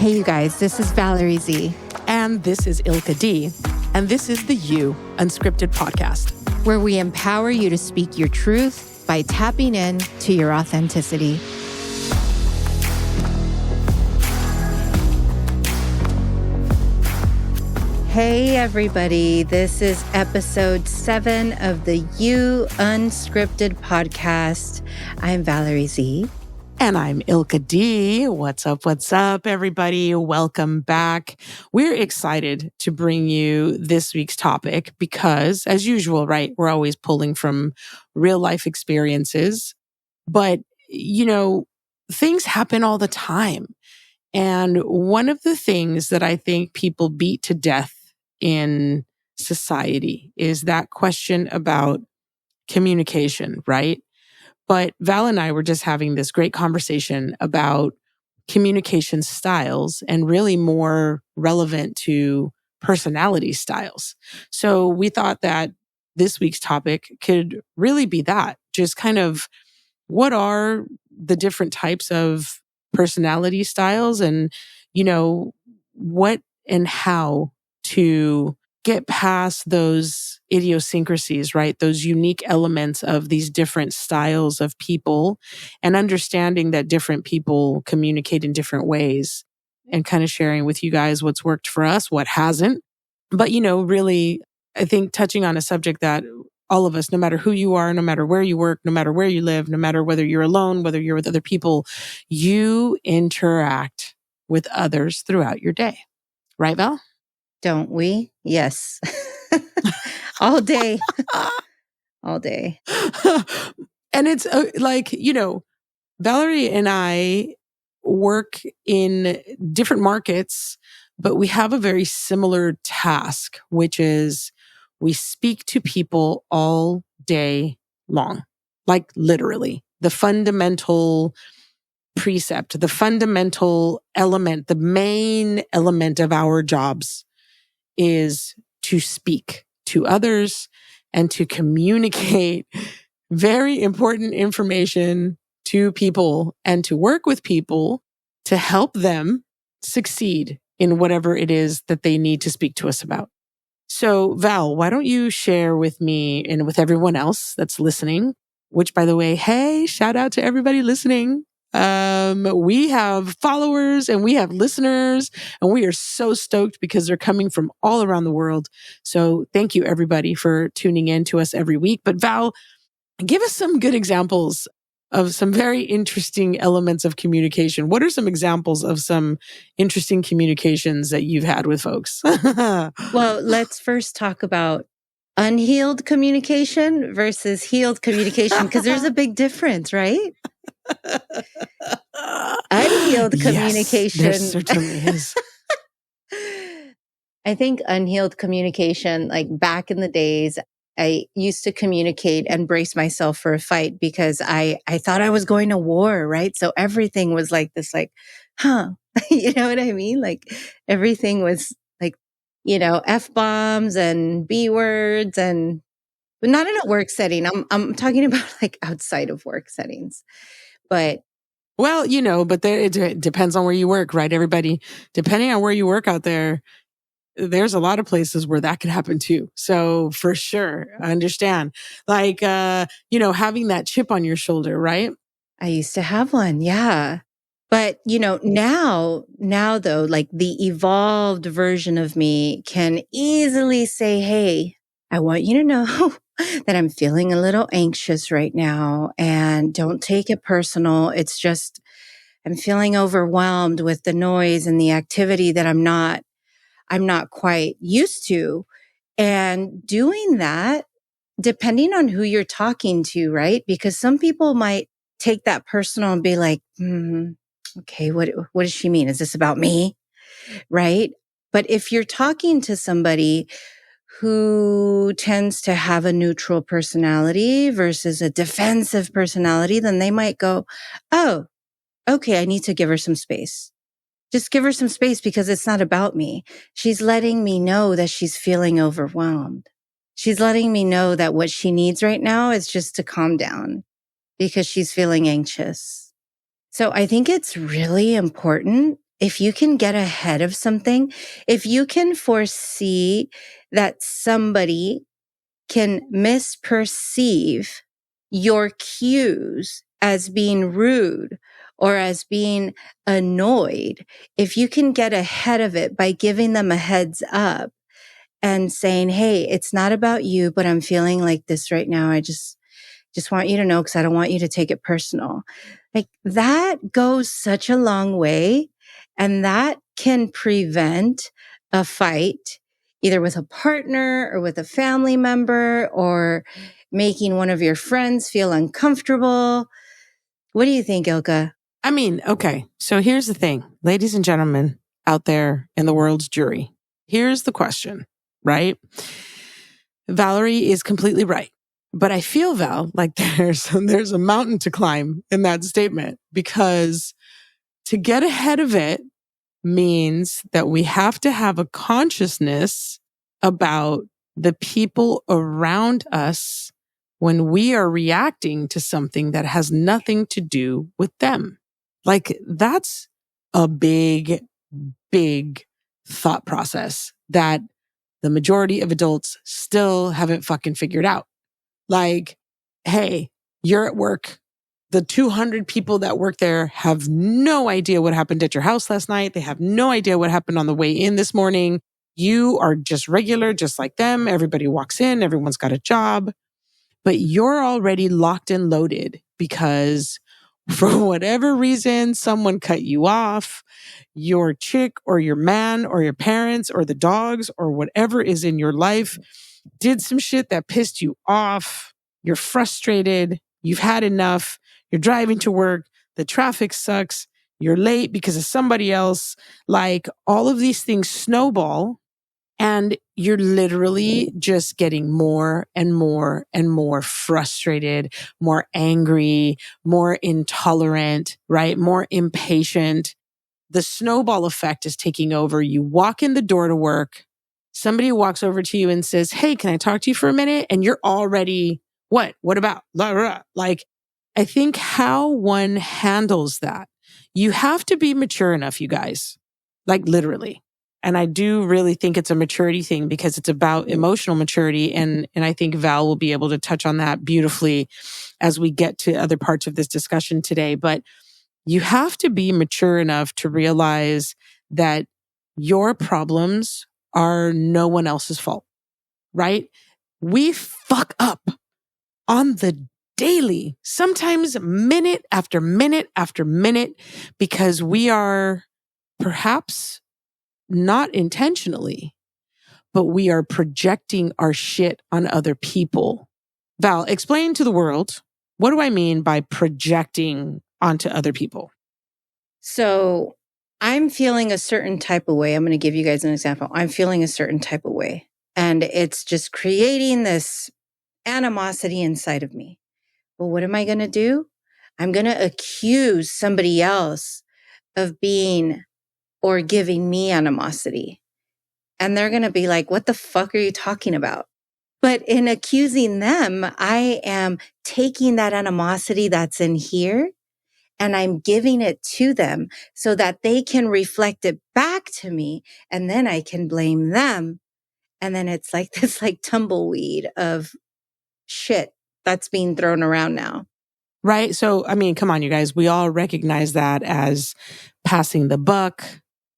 Hey, you guys, this is Valerie Z. And this is Ilka D. And this is the You Unscripted podcast, where we empower you to speak your truth by tapping in to your authenticity. Hey, everybody. This is episode 7 of the You Unscripted podcast. I'm Valerie Z. And I'm Ilka D. What's up, everybody? Welcome back. We're excited to bring you this week's topic because, as usual, right, we're always pulling from real life experiences. But, things happen all the time. And one of the things that I think people beat to death in society is that question about communication, right? But Val and I were just having this great conversation about communication styles and really more relevant to personality styles. So we thought that this week's topic could really be that, just kind of what are the different types of personality styles and, what and how to get past those idiosyncrasies, right? Those unique elements of these different styles of people and understanding that different people communicate in different ways and kind of sharing with you guys what's worked for us, what hasn't. But, really, I think touching on a subject that all of us, no matter who you are, no matter where you work, no matter where you live, no matter whether you're alone, whether you're with other people, you interact with others throughout your day. Right, Val? Don't we? Yes. All day. All day. And it's Valerie and I work in different markets, but we have a very similar task, which is we speak to people all day long, like literally the fundamental precept, the fundamental element, the main element of our jobs is to speak to others and to communicate very important information to people and to work with people to help them succeed in whatever it is that they need to speak to us about. So Val, why don't you share with me and with everyone else that's listening, which by the way, hey, shout out to everybody listening. We have followers and we have listeners and we are so stoked because they're coming from all around the world. So thank you everybody for tuning in to us every week. But Val, give us some good examples of some very interesting elements of communication. What are some examples of some interesting communications that you've had with folks? Well, let's first talk about unhealed communication versus healed communication, because there's a big difference, right? Unhealed communication. Yes, there certainly is. I think unhealed communication, like back in the days, I used to communicate and brace myself for a fight because I thought I was going to war, right? So everything was like this, you know what I mean? Like everything was like, F-bombs and B words but not in a work setting. I'm talking about like outside of work settings. But well, but it depends on where you work, right? Everybody, depending on where you work out there, there's a lot of places where that could happen too. So for sure, I understand. Like, having that chip on your shoulder, right? I used to have one. Yeah. But, now though, like the evolved version of me can easily say, hey, I want you to know that I'm feeling a little anxious right now and don't take it personal. It's just, I'm feeling overwhelmed with the noise and the activity that I'm not quite used to. And doing that, depending on who you're talking to, right? Because some people might take that personal and be like, okay, what does she mean? Is this about me? Right? But if you're talking to somebody who tends to have a neutral personality versus a defensive personality, then they might go, oh, okay, I need to give her some space. Just give her some space because it's not about me. She's letting me know that she's feeling overwhelmed. She's letting me know that what she needs right now is just to calm down because she's feeling anxious. So I think it's really important if you can get ahead of something, if you can foresee that somebody can misperceive your cues as being rude or as being annoyed, if you can get ahead of it by giving them a heads up and saying, hey, it's not about you, but I'm feeling like this right now. I just want you to know because I don't want you to take it personal. Like that goes such a long way. And that can prevent a fight either with a partner or with a family member or making one of your friends feel uncomfortable. What do you think, Ilka? I mean, okay. So here's the thing, ladies and gentlemen out there in the world's jury. Here's the question, right? Valerie is completely right. But I feel, Val, like there's a mountain to climb in that statement, because to get ahead of it means that we have to have a consciousness about the people around us when we are reacting to something that has nothing to do with them. Like that's a big, big thought process that the majority of adults still haven't fucking figured out. Like, hey, you're at work. The 200 people that work there have no idea what happened at your house last night. They have no idea what happened on the way in this morning. You are just regular, just like them. Everybody walks in. Everyone's got a job, but you're already locked and loaded because for whatever reason, someone cut you off, your chick or your man or your parents or the dogs or whatever is in your life did some shit that pissed you off. You're frustrated. You've had enough. You're driving to work. The traffic sucks. You're late because of somebody else. Like all of these things snowball, and you're literally just getting more and more and more frustrated, more angry, more intolerant, right? More impatient. The snowball effect is taking over. You walk in the door to work. Somebody walks over to you and says, hey, can I talk to you for a minute? And you're already, what? What about? Blah, blah, blah. Like, I think how one handles that, you have to be mature enough, you guys, like literally. And I do really think it's a maturity thing because it's about emotional maturity. And I think Val will be able to touch on that beautifully as we get to other parts of this discussion today. But you have to be mature enough to realize that your problems are no one else's fault, right? We fuck up on the daily, sometimes minute after minute after minute, because we are perhaps not intentionally, but we are projecting our shit on other people. Val, explain to the world, what do I mean by projecting onto other people? So I'm feeling a certain type of way. I'm going to give you guys an example. I'm feeling a certain type of way, and it's just creating this animosity inside of me. Well, what am I going to do? I'm going to accuse somebody else of being or giving me animosity. And they're going to be like, what the fuck are you talking about? But in accusing them, I am taking that animosity that's in here and I'm giving it to them so that they can reflect it back to me. And then I can blame them. And then it's like this like tumbleweed of shit that's being thrown around now. Right. So, I mean, come on, you guys, we all recognize that as passing the buck,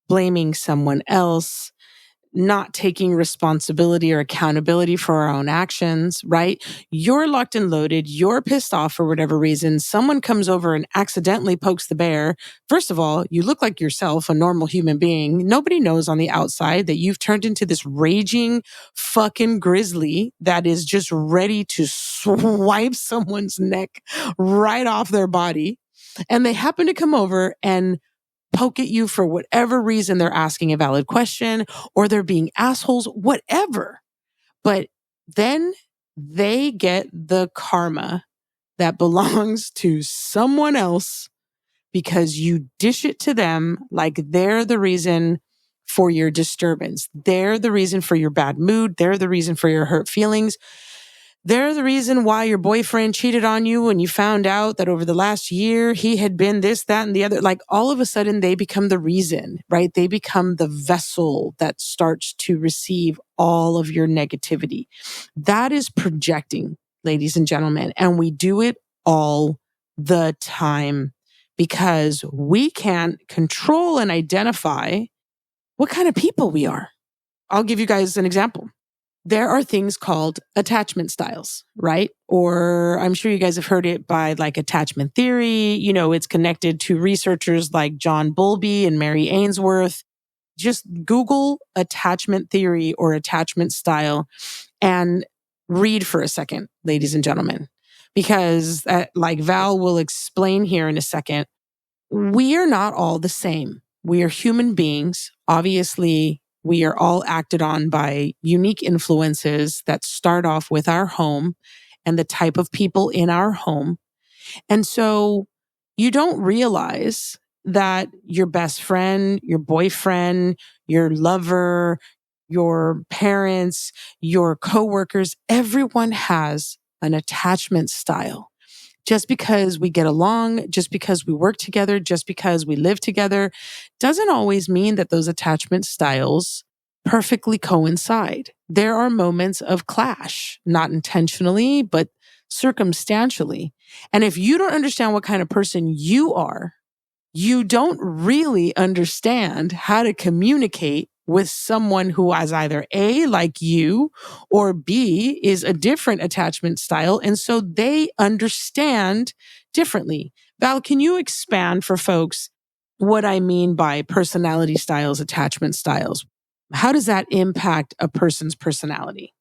blaming someone else, not taking responsibility or accountability for our own actions, right? You're locked and loaded. You're pissed off for whatever reason. Someone comes over and accidentally pokes the bear. First of all, you look like yourself, a normal human being. Nobody knows on the outside that you've turned into this raging fucking grizzly that is just ready to swipe someone's neck right off their body. And they happen to come over and poke at you for whatever reason. They're asking a valid question or they're being assholes, whatever. But then they get the karma that belongs to someone else because you dish it to them like they're the reason for your disturbance. They're the reason for your bad mood. They're the reason for your hurt feelings. They're the reason why your boyfriend cheated on you and you found out that over the last year he had been this, that, and the other. Like all of a sudden they become the reason, right? They become the vessel that starts to receive all of your negativity. That is projecting, ladies and gentlemen. And we do it all the time because we can't control and identify what kind of people we are. I'll give you guys an example. There are things called attachment styles, right? Or I'm sure you guys have heard it by like attachment theory. You know, it's connected to researchers like John Bowlby and Mary Ainsworth. Just Google attachment theory or attachment style and read for a second, ladies and gentlemen, because like Val will explain here in a second, we are not all the same. We are human beings. Obviously, we are all acted on by unique influences that start off with our home and the type of people in our home. And so you don't realize that your best friend, your boyfriend, your lover, your parents, your coworkers, everyone has an attachment style. Just because we get along, just because we work together, just because we live together, doesn't always mean that those attachment styles perfectly coincide. There are moments of clash, not intentionally, but circumstantially. And if you don't understand what kind of person you are, you don't really understand how to communicate with someone who is either A, like you, or B, is a different attachment style. And so they understand differently. Val, can you expand for folks what I mean by personality styles, attachment styles? How does that impact a person's personality?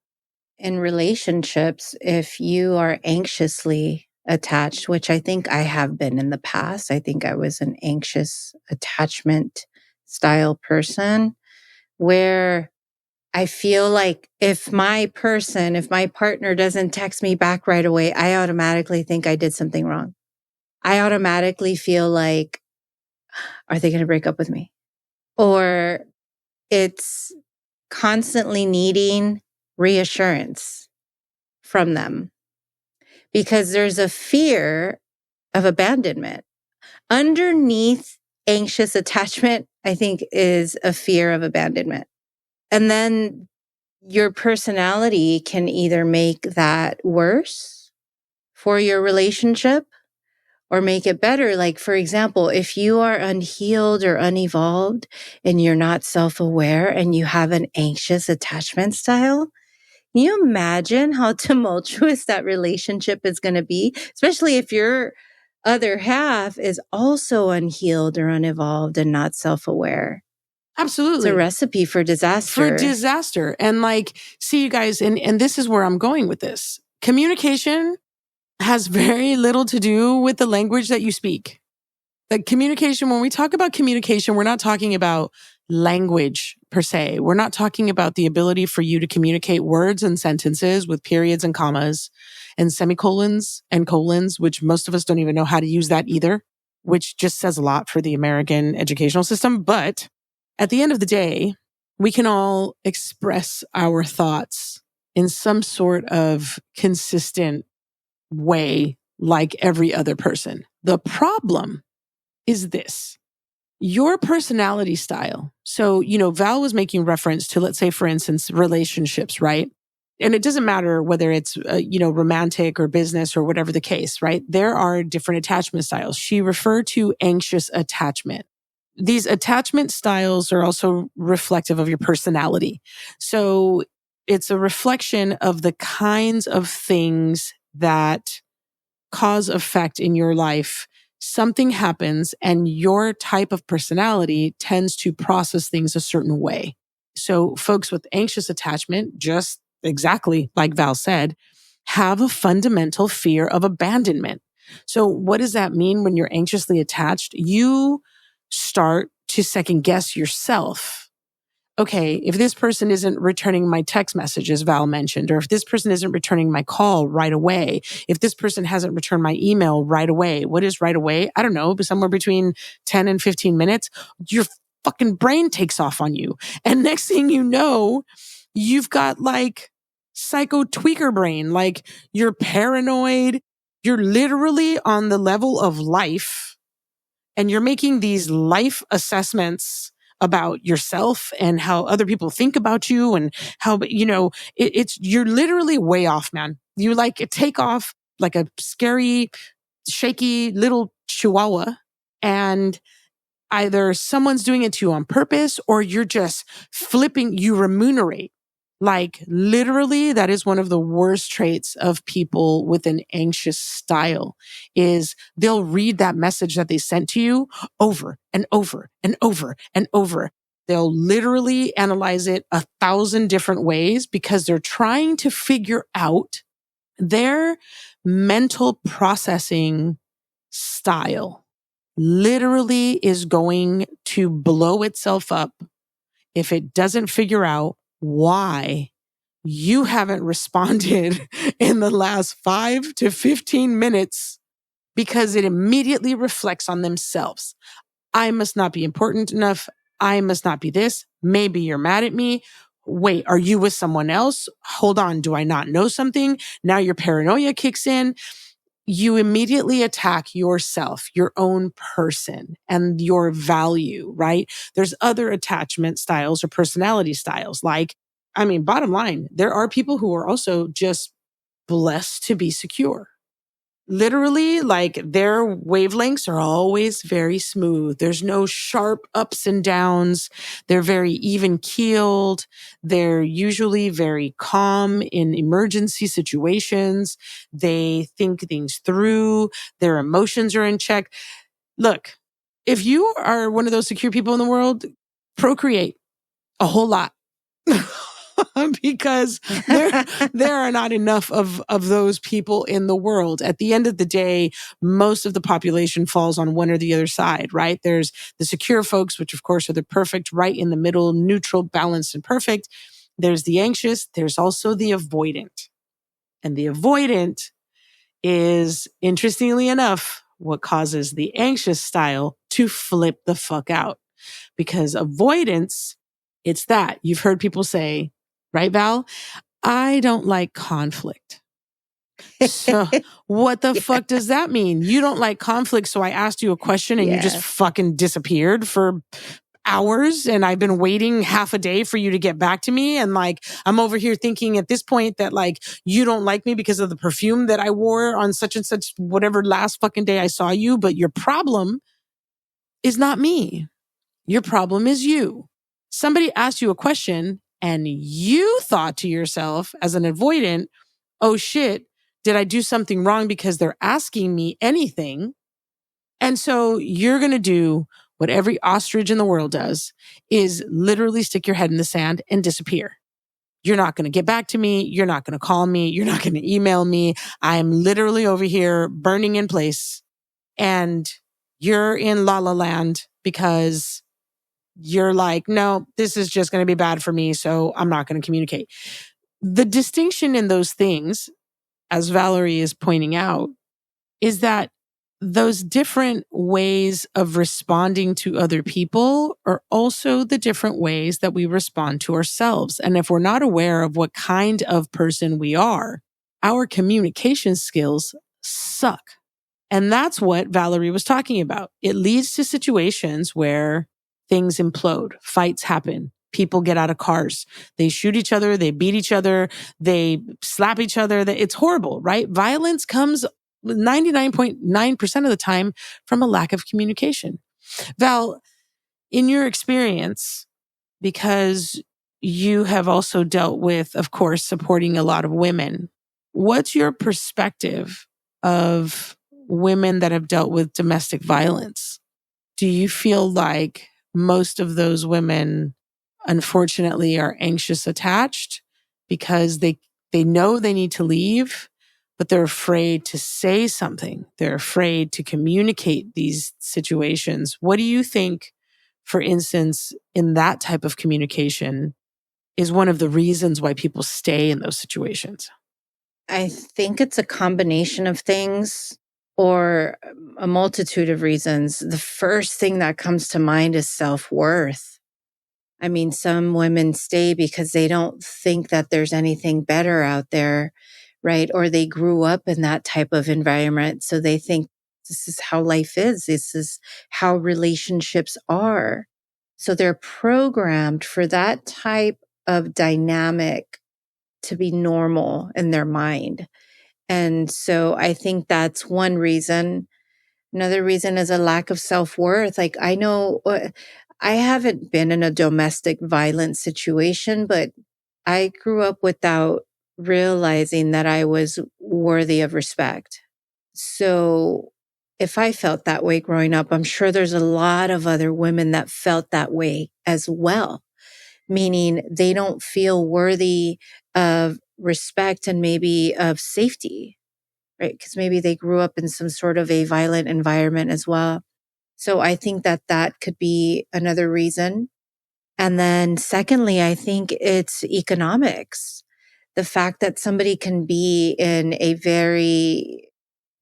In relationships, if you are anxiously attached, which I think I have been in the past, I think I was an anxious attachment style person where I feel like if my partner doesn't text me back right away, I automatically think I did something wrong. I automatically feel like, are they going to break up with me? Or it's constantly needing reassurance from them because there's a fear of abandonment. Underneath anxious attachment, I think, is a fear of abandonment. And then your personality can either make that worse for your relationship or make it better. Like, for example, if you are unhealed or unevolved and you're not self-aware and you have an anxious attachment style, can you imagine how tumultuous that relationship is going to be? Especially if your other half is also unhealed or unevolved and not self-aware. Absolutely. It's a recipe for disaster. For disaster. And like, see you guys, and this is where I'm going with this. Communication has very little to do with the language that you speak. Like communication, when we talk about communication, we're not talking about language per se. We're not talking about the ability for you to communicate words and sentences with periods and commas and semicolons and colons, which most of us don't even know how to use that either, which just says a lot for the American educational system. But at the end of the day, we can all express our thoughts in some sort of consistent way, like every other person. The problem is this. Your personality style. So, Val was making reference to, let's say, for instance, relationships, right? And it doesn't matter whether it's, romantic or business or whatever the case, right? There are different attachment styles. She referred to anxious attachment. These attachment styles are also reflective of your personality. So it's a reflection of the kinds of things that cause effect in your life. Something happens and your type of personality tends to process things a certain way. So folks with anxious attachment, just exactly like Val said, have a fundamental fear of abandonment. So what does that mean when you're anxiously attached? You start to second guess yourself. Okay, if this person isn't returning my text message, as Val mentioned, or if this person isn't returning my call right away, if this person hasn't returned my email right away, what is right away? I don't know, but somewhere between 10 and 15 minutes, your fucking brain takes off on you. And next thing you know, you've got like psycho tweaker brain. Like you're paranoid. You're literally on the level of life and you're making these life assessments about yourself and how other people think about you and how, you're literally way off, man. You like take off like a scary, shaky little chihuahua and either someone's doing it to you on purpose or you're just you remunerate. Like literally, that is one of the worst traits of people with an anxious style is they'll read that message that they sent to you over and over and over and over. They'll literally analyze it 1,000 different ways because they're trying to figure out their mental processing style literally is going to blow itself up if it doesn't figure out why you haven't responded in the last 5 to 15 minutes because it immediately reflects on themselves. I must not be important enough. I must not be this. Maybe you're mad at me. Wait, are you with someone else? Hold on. Do I not know something? Now your paranoia kicks in. You immediately attack yourself, your own person and your value, right? There's other attachment styles or personality styles. Bottom line, there are people who are also just blessed to be secure. Literally, like their wavelengths are always very smooth. There's no sharp ups and downs. They're very even keeled. They're usually very calm in emergency situations. They think things through. Their emotions are in check. Look, if you are one of those secure people in the world, procreate a whole lot. Because there are not enough of those people in the world. At the end of the day, most of the population falls on one or the other side, right? There's the secure folks, which of course are the perfect, right in the middle, neutral, balanced, and perfect. There's the anxious. There's also the avoidant. And the avoidant is, interestingly enough, what causes the anxious style to flip the fuck out. Because avoidance, it's that. You've heard people say, right, Val? I don't like conflict. So what the fuck does that mean? You don't like conflict. So I asked you a question and you just fucking disappeared for hours. And I've been waiting half a day for you to get back to me. And like, I'm over here thinking at this point that like, you don't like me because of the perfume that I wore on such and such, whatever last fucking day I saw you. But your problem is not me. Your problem is you. Somebody asked you a question and you thought to yourself as an avoidant, oh shit, did I do something wrong because they're asking me anything? And so you're going to do what every ostrich in the world does is literally stick your head in the sand and disappear. You're not going to get back to me. You're not going to call me. You're not going to email me. I'm literally over here burning in place and you're in la la land because you're like, no, this is just going to be bad for me. So I'm not going to communicate. The distinction in those things, as Valerie is pointing out, is that those different ways of responding to other people are also the different ways that we respond to ourselves. And if we're not aware of what kind of person we are, our communication skills suck. And that's what Valerie was talking about. It leads to situations where things implode, fights happen, people get out of cars, they shoot each other, they beat each other, they slap each other. It's horrible, right? Violence comes 99.9% of the time from a lack of communication. Val, in your experience, because you have also dealt with, of course, supporting a lot of women, what's your perspective of women that have dealt with domestic violence? Do you feel like most of those women, unfortunately, are anxious attached because they know they need to leave, but they're afraid to say something. They're afraid to communicate these situations. What do you think, for instance, in that type of communication is one of the reasons why people stay in those situations? I think it's a combination of things or a multitude of reasons. The first thing that comes to mind is self-worth. I mean, some women stay because they don't think that there's anything better out there, right? Or they grew up in that type of environment. So they think this is how life is. This is how relationships are. So they're programmed for that type of dynamic to be normal in their mind. And so I think that's one reason. Another reason is a lack of self-worth. Like I know I haven't been in a domestic violence situation, but I grew up without realizing that I was worthy of respect. So if I felt that way growing up, I'm sure there's a lot of other women that felt that way as well, meaning they don't feel worthy of respect and maybe of safety, right? Because maybe they grew up in some sort of a violent environment as well. So I think that that could be another reason. And then secondly, I think it's economics. The fact that somebody can be in a very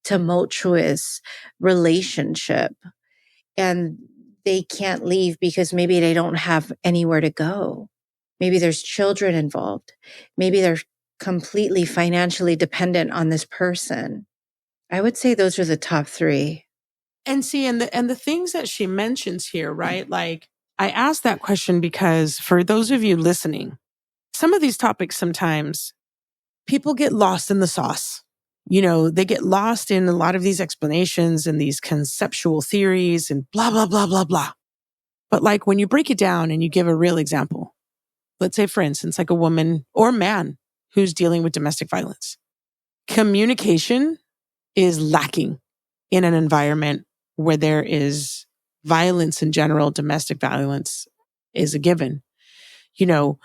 tumultuous relationship and they can't leave because maybe they don't have anywhere to go. Maybe there's children involved. Maybe they're completely financially dependent on this person. I would say those are the top three. And see, and the things that she mentions here, right? Like I asked that question because for those of you listening, some of these topics sometimes people get lost in the sauce. You know, they get lost in a lot of these explanations and these conceptual theories and blah, blah, blah, blah, blah. But like when you break it down and you give a real example, let's say, for instance, like a woman or man who's dealing with domestic violence, communication is lacking in an environment where there is violence in general. Domestic violence is a given. You know,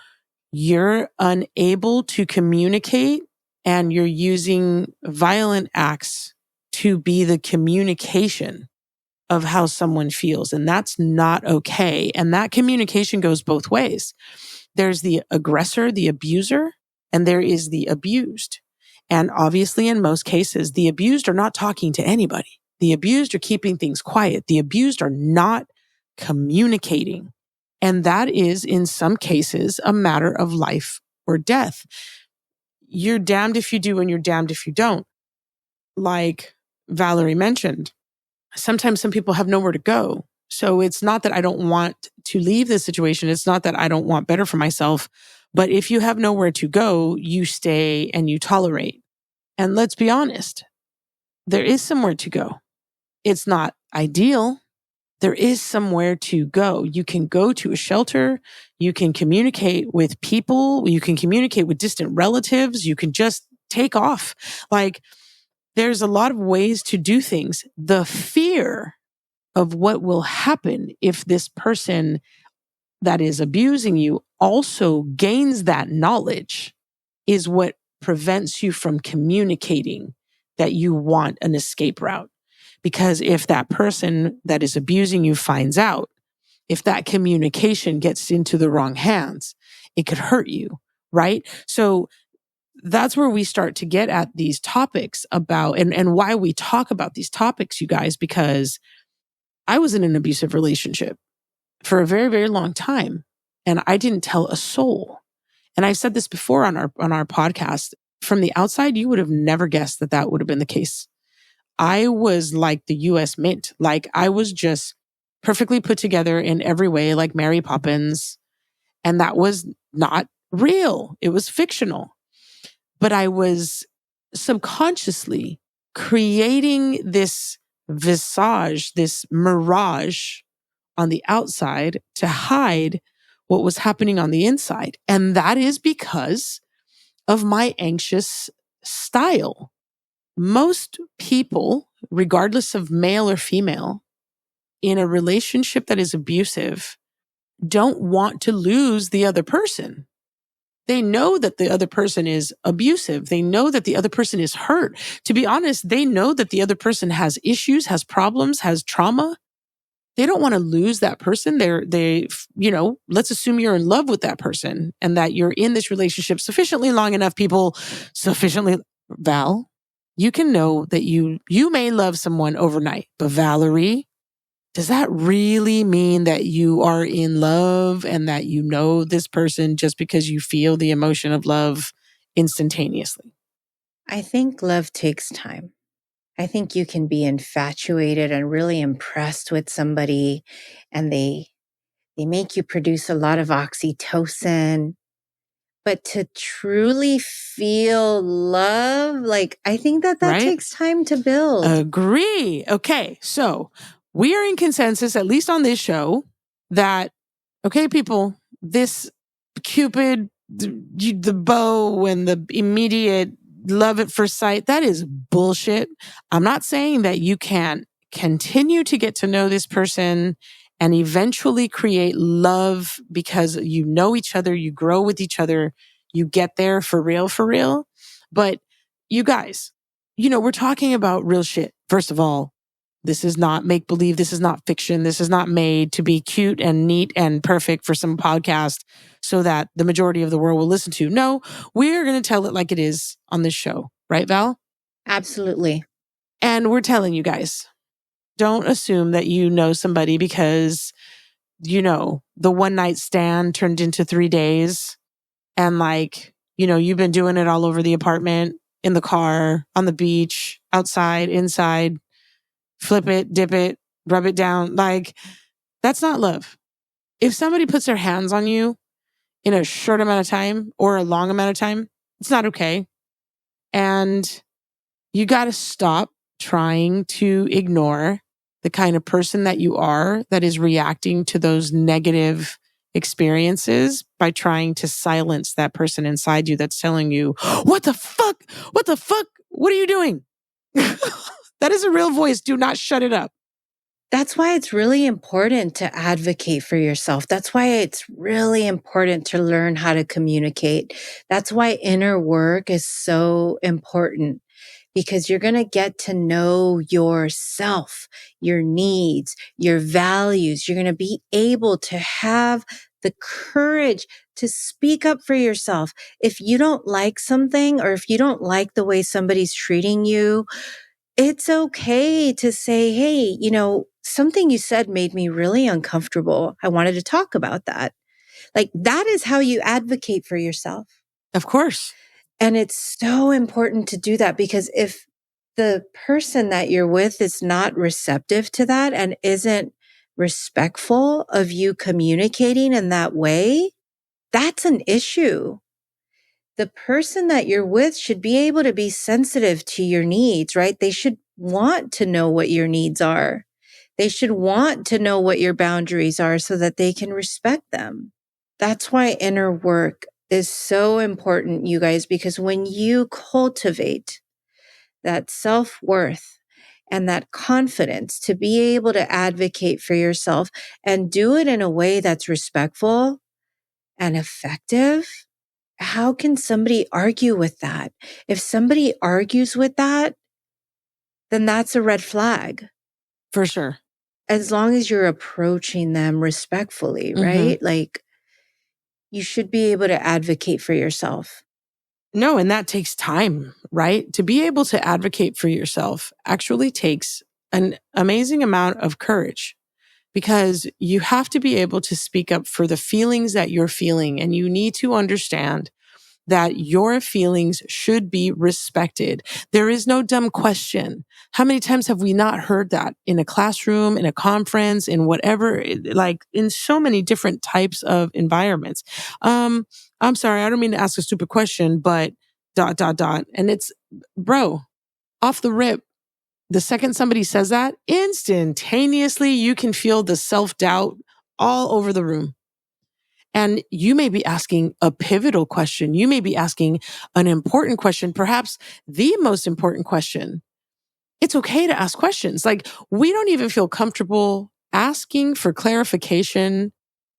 you're unable to communicate and you're using violent acts to be the communication of how someone feels. And that's not okay. And that communication goes both ways. There's the aggressor, the abuser, and there is the abused. And obviously, in most cases, the abused are not talking to anybody. The abused are keeping things quiet. The abused are not communicating. And that is, in some cases, a matter of life or death. You're damned if you do and you're damned if you don't. Like Valerie mentioned, sometimes some people have nowhere to go. So it's not that I don't want to leave this situation. It's not that I don't want better for myself. But if you have nowhere to go, you stay and you tolerate. And let's be honest, there is somewhere to go. It's not ideal. There is somewhere to go. You can go to a shelter. You can communicate with people. You can communicate with distant relatives. You can just take off. Like there's a lot of ways to do things. The fear of what will happen if this person that is abusing you also gains that knowledge is what prevents you from communicating that you want an escape route. Because if that person that is abusing you finds out, if that communication gets into the wrong hands, it could hurt you, right? So that's where we start to get at these topics about, and why we talk about these topics, you guys, because I was in an abusive relationship for a very, very long time. And I didn't tell a soul. And I've said this before on our podcast. From the outside, you would have never guessed that that would have been the case. I was like the US Mint. Like I was just perfectly put together in every way, like Mary Poppins. And that was not real. It was fictional. But I was subconsciously creating this visage, this mirage on the outside to hide what was happening on the inside. And that is because of my anxious style. Most people, regardless of male or female, in a relationship that is abusive, don't want to lose the other person. They know that the other person is abusive. They know that the other person is hurt. To be honest, they know that the other person has issues, has problems, has trauma. They don't want to lose that person. Let's assume you're in love with that person and that you're in this relationship sufficiently long enough, Val, you can know that you may love someone overnight, but Valerie, does that really mean that you are in love and that you know this person just because you feel the emotion of love instantaneously? I think love takes time. I think you can be infatuated and really impressed with somebody, and they make you produce a lot of oxytocin. But to truly feel love, like, I think that Right? takes time to build. Agree. Okay. So we are in consensus, at least on this show, that, okay, people, this Cupid, the bow and the immediate love at first sight, that is bullshit. I'm not saying that you can't continue to get to know this person and eventually create love because you know each other, you grow with each other, you get there for real, for real. But you guys, we're talking about real shit. First of all, this is not make believe. This is not fiction. This is not made to be cute and neat and perfect for some podcast so that the majority of the world will listen to. No, we're going to tell it like it is on this show. Right, Val? Absolutely. And we're telling you guys, don't assume that you know somebody because, the one night stand turned into 3 days and you've been doing it all over the apartment, in the car, on the beach, outside, inside, flip it, dip it, rub it down. That's not love. If somebody puts their hands on you in a short amount of time or a long amount of time, it's not okay. And you got to stop trying to ignore the kind of person that you are that is reacting to those negative experiences by trying to silence that person inside you that's telling you, what the fuck? What the fuck? What are you doing? That is a real voice. Do not shut it up. That's why it's really important to advocate for yourself. That's why it's really important to learn how to communicate. That's why inner work is so important, because you're going to get to know yourself, your needs, your values. You're going to be able to have the courage to speak up for yourself. If you don't like something, or if you don't like the way somebody's treating you, it's okay to say, hey, something you said made me really uncomfortable. I wanted to talk about that. Like, that is how you advocate for yourself. Of course. And it's so important to do that, because if the person that you're with is not receptive to that and isn't respectful of you communicating in that way, that's an issue. The person that you're with should be able to be sensitive to your needs, right? They should want to know what your needs are. They should want to know what your boundaries are so that they can respect them. That's why inner work is so important, you guys, because when you cultivate that self-worth and that confidence to be able to advocate for yourself and do it in a way that's respectful and effective, how can somebody argue with that? If somebody argues with that, then that's a red flag. For sure. As long as you're approaching them respectfully, right? Like, you should be able to advocate for yourself. No, and that takes time, right? To be able to advocate for yourself actually takes an amazing amount of courage, because you have to be able to speak up for the feelings that you're feeling. And you need to understand that your feelings should be respected. There is no dumb question. How many times have we not heard that in a classroom, in a conference, in whatever, like in so many different types of environments? I'm sorry, I don't mean to ask a stupid question, but ... And it's, bro, off the rip. The second somebody says that, instantaneously, you can feel the self-doubt all over the room. And you may be asking a pivotal question. You may be asking an important question, perhaps the most important question. It's okay to ask questions. Like, we don't even feel comfortable asking for clarification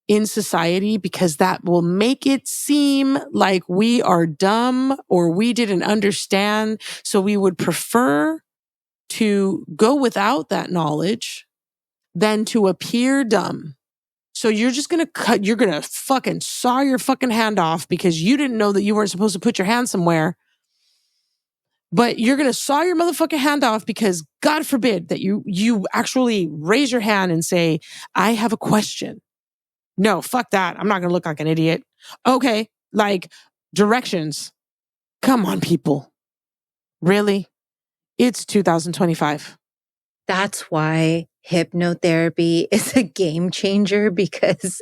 in society because that will make it seem like we are dumb or we didn't understand. So we would prefer to go without that knowledge than to appear dumb. So you're just going to you're going to fucking saw your fucking hand off because you didn't know that you weren't supposed to put your hand somewhere. but you're going to saw your motherfucking hand off because God forbid that you actually raise your hand and say, I have a question. No, fuck that. I'm not going to look like an idiot. Okay. Like directions. Come on, people. Really? It's 2025. That's why hypnotherapy is a game changer, because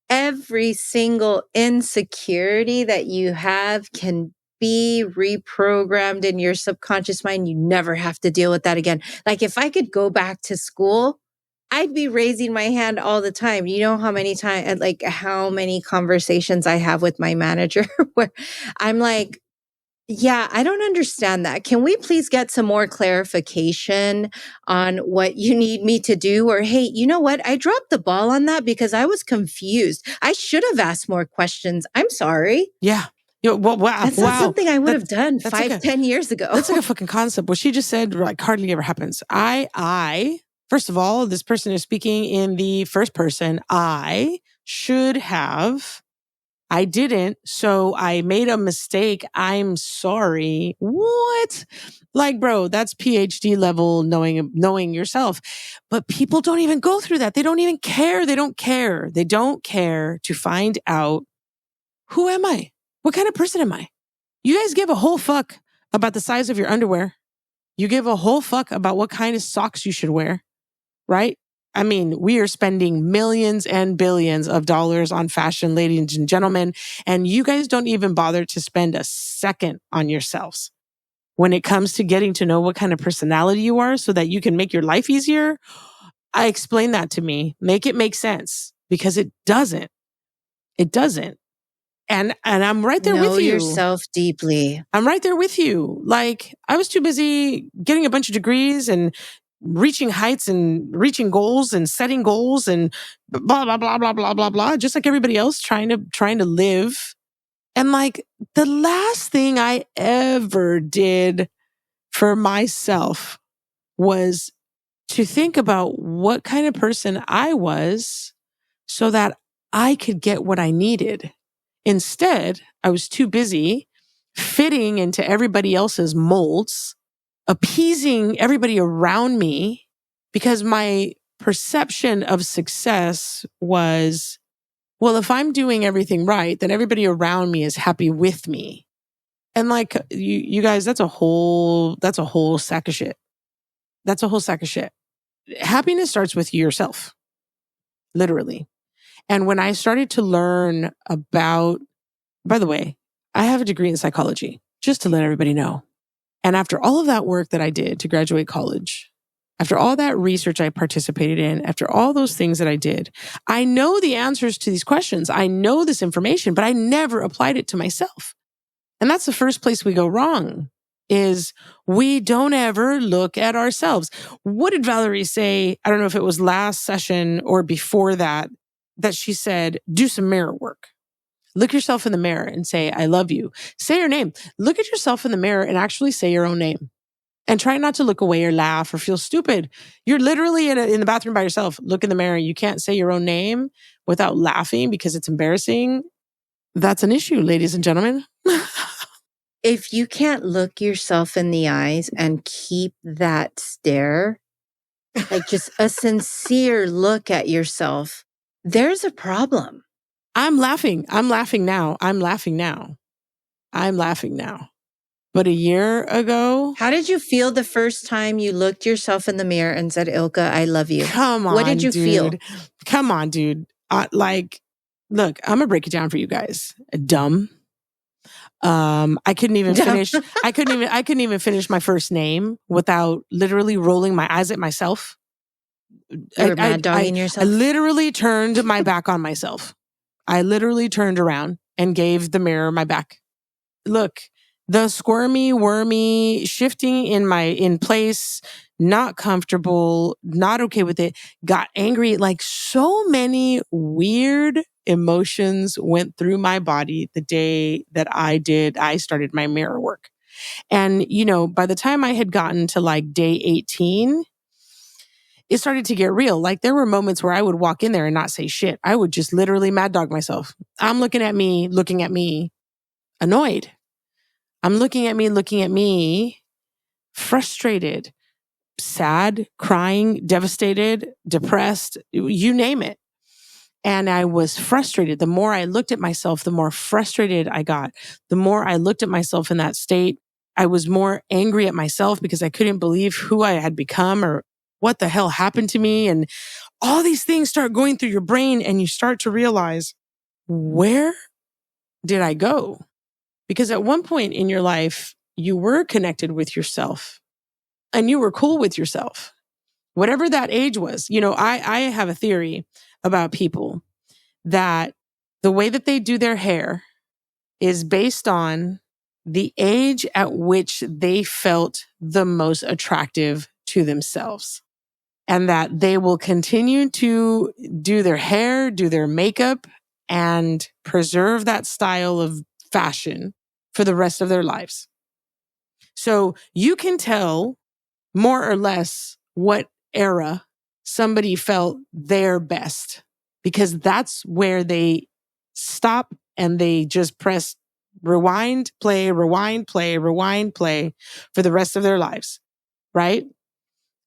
every single insecurity that you have can be reprogrammed in your subconscious mind. You never have to deal with that again. Like if I could go back to school, I'd be raising my hand all the time. You know how many times, like how many conversations I have with my manager where I'm like, yeah, I don't understand that. Can we please get some more clarification on what you need me to do? Or, hey, you know what? I dropped the ball on that because I was confused. I should have asked more questions. I'm sorry. Yeah. Wow. That's not something I would have done that's 5, like 10 years ago. That's like a fucking concept. What she just said, like, hardly ever happens. First of all, this person is speaking in the first person. I should have. I didn't, so I made a mistake. I'm sorry. What? Like, bro, that's PhD level knowing yourself. But people don't even go through that. They don't even care. They don't care. They don't care to find out, who am I? What kind of person am I? You guys give a whole fuck about the size of your underwear. You give a whole fuck about what kind of socks you should wear, right? I mean, we are spending millions and billions of dollars on fashion, ladies and gentlemen, and you guys don't even bother to spend a second on yourselves. When it comes to getting to know what kind of personality you are so that you can make your life easier, I explain that to me. Make it make sense, because it doesn't. It doesn't. And I'm right there Know with you. yourself deeply. I'm right there with you. Like, I was too busy getting a bunch of degrees and reaching heights and reaching goals and setting goals and blah, blah, blah, blah, blah, blah, blah. Just like everybody else trying to live. And like, the last thing I ever did for myself was to think about what kind of person I was so that I could get what I needed. Instead, I was too busy fitting into everybody else's molds, appeasing everybody around me, because my perception of success was, well, if I'm doing everything right, then everybody around me is happy with me. And like, you guys, that's a whole sack of shit. That's a whole sack of shit. Happiness starts with yourself, literally. And when I started to learn about, by the way, I have a degree in psychology, just to let everybody know. And after all of that work that I did to graduate college, after all that research I participated in, after all those things that I did, I know the answers to these questions. I know this information, but I never applied it to myself. And that's the first place we go wrong, is we don't ever look at ourselves. What did Valerie say? I don't know if it was last session or before that she said, do some mirror work. Look yourself in the mirror and say, I love you. Say your name. Look at yourself in the mirror and actually say your own name. And try not to look away or laugh or feel stupid. You're literally in the bathroom by yourself. Look in the mirror. You can't say your own name without laughing because it's embarrassing. That's an issue, ladies and gentlemen. If you can't look yourself in the eyes and keep that stare, like just a sincere look at yourself, there's a problem. I'm laughing now. But a year ago. How did you feel the first time you looked yourself in the mirror and said, Ilka, I love you? Come on, what did you feel? Come on, dude. Like, look, I'm gonna break it down for you guys. Dumb. I couldn't even finish. I couldn't even finish my first name without literally rolling my eyes at myself. You were mad dogging yourself? I literally turned my back on myself. I literally turned around and gave the mirror my back. Look, the squirmy, wormy, shifting in place, not comfortable, not okay with it, got angry. Like, so many weird emotions went through my body the day that I started my mirror work. And, by the time I had gotten to like day 18, it started to get real. Like, there were moments where I would walk in there and not say shit. I would just literally mad dog myself. I'm looking at me, annoyed. I'm looking at me, frustrated, sad, crying, devastated, depressed, you name it. And I was frustrated. The more I looked at myself, the more frustrated I got. The more I looked at myself in that state, I was more angry at myself because I couldn't believe who I had become or what the hell happened to me. And all these things start going through your brain and you start to realize, where did I go? Because at one point in your life, you were connected with yourself and you were cool with yourself. Whatever that age was, I have a theory about people that the way that they do their hair is based on the age at which they felt the most attractive to themselves. And that they will continue to do their hair, do their makeup, and preserve that style of fashion for the rest of their lives. So you can tell more or less what era somebody felt their best because that's where they stop and they just press rewind, play, rewind, play, rewind, play for the rest of their lives, right?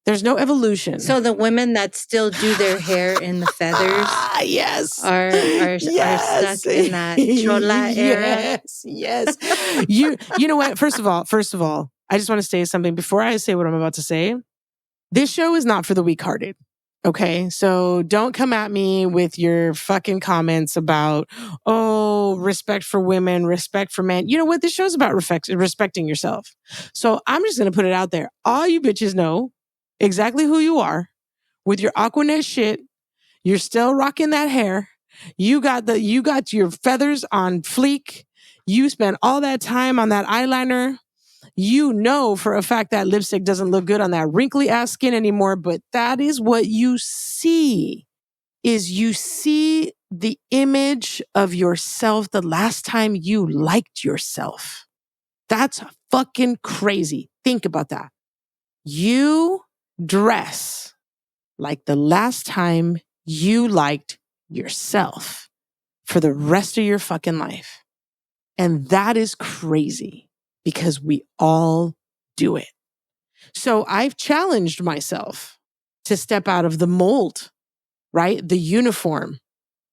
There's no evolution. So the women that still do their hair in the feathers yes. are stuck in that chola era. Yes. You know what? First of all, I just want to say something before I say what I'm about to say. This show is not for the weak-hearted. Okay, so don't come at me with your fucking comments about, respect for women, respect for men. You know what? This show's about respecting yourself. So I'm just going to put it out there. All you bitches know exactly who you are with your Aquanet shit. You're still rocking that hair. You got your feathers on fleek. You spent all that time on that eyeliner. You know for a fact that lipstick doesn't look good on that wrinkly ass skin anymore, but that is what you see. You see the image of yourself the last time you liked yourself. That's fucking crazy. Think about that. You dress like the last time you liked yourself for the rest of your fucking life. And that is crazy because we all do it. So I've challenged myself to step out of the mold, right? The uniform,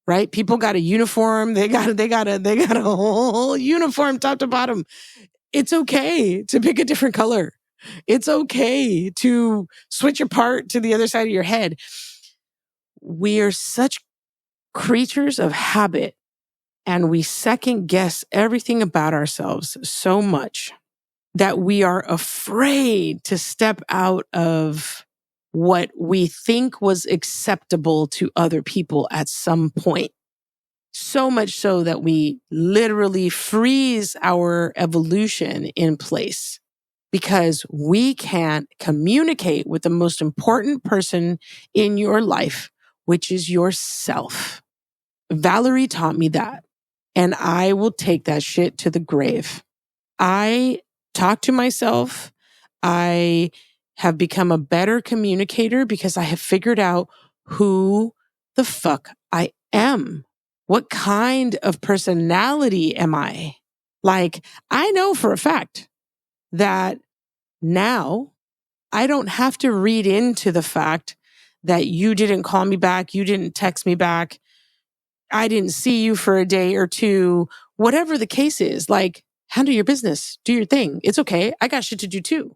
right? People got a uniform. They got a whole uniform top to bottom. It's okay to pick a different color. It's okay to switch your part to the other side of your head. We are such creatures of habit and we second guess everything about ourselves so much that we are afraid to step out of what we think was acceptable to other people at some point. So much so that we literally freeze our evolution in place because we can't communicate with the most important person in your life, which is yourself. Valerie taught me that, and I will take that shit to the grave. I talk to myself. I have become a better communicator because I have figured out who the fuck I am. What kind of personality am I? Like, I know for a fact that now I don't have to read into the fact that you didn't call me back, you didn't text me back, I didn't see you for a day or two, whatever the case is. Like, handle your business, do your thing. It's okay. I got shit to do too.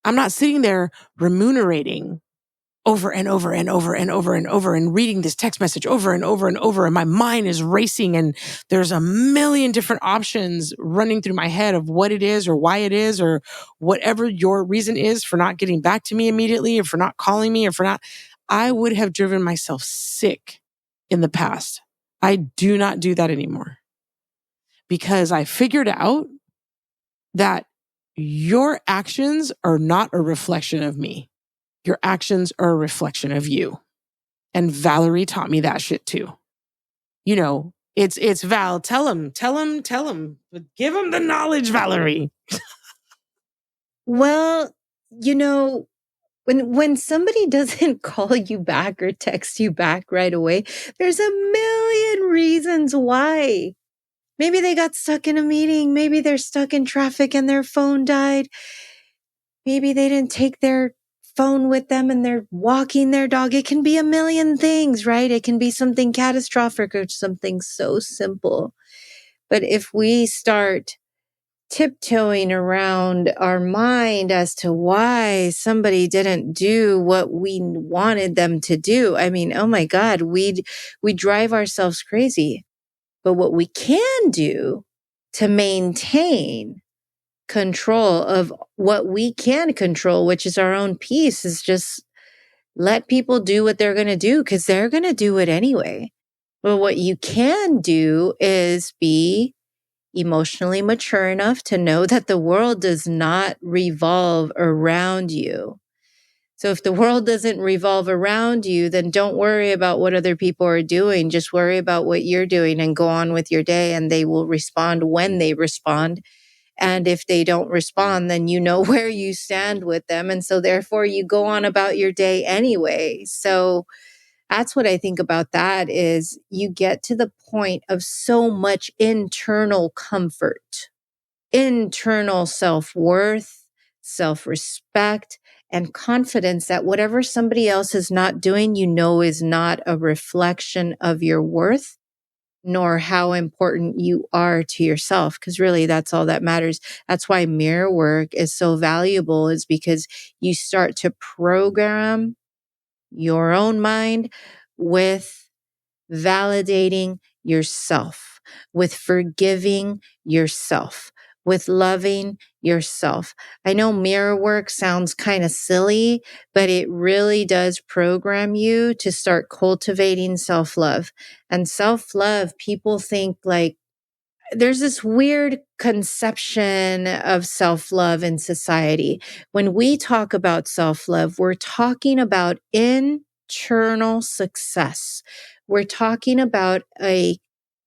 I'm not sitting there remunerating over and over and over and over and over and reading this text message over and over and over. And my mind is racing and there's a million different options running through my head of what it is or why it is or whatever your reason is for not getting back to me immediately or for not calling me or for not. I would have driven myself sick in the past. I do not do that anymore because I figured out that your actions are not a reflection of me. Your actions are a reflection of you. And Valerie taught me that shit too. You know, it's Val. Tell him. Give him the knowledge, Valerie. Well, when somebody doesn't call you back or text you back right away, there's a million reasons why. Maybe they got stuck in a meeting. Maybe they're stuck in traffic and their phone died. Maybe they didn't take their phone with them and they're walking their dog. It can be a million things, right? It can be something catastrophic or something so simple. But if we start tiptoeing around our mind as to why somebody didn't do what we wanted them to do, I mean, oh my God, we drive ourselves crazy. But what we can do to maintain control of what we can control, which is our own peace, is just let people do what they're going to do because they're going to do it anyway. But what you can do is be emotionally mature enough to know that the world does not revolve around you. So if the world doesn't revolve around you, then don't worry about what other people are doing. Just worry about what you're doing and go on with your day, and they will respond when they respond. And if they don't respond, then you know where you stand with them. And so therefore you go on about your day anyway. So that's what I think about that is you get to the point of so much internal comfort, internal self-worth, self-respect, and confidence that whatever somebody else is not doing, you know, is not a reflection of your worth nor how important you are to yourself. Because really, that's all that matters. That's why mirror work is so valuable, is because you start to program your own mind with validating yourself, with forgiving yourself, with loving yourself. I know mirror work sounds kind of silly, but it really does program you to start cultivating self-love. And self-love, people think like, there's this weird conception of self-love in society. When we talk about self-love, we're talking about internal success. We're talking about a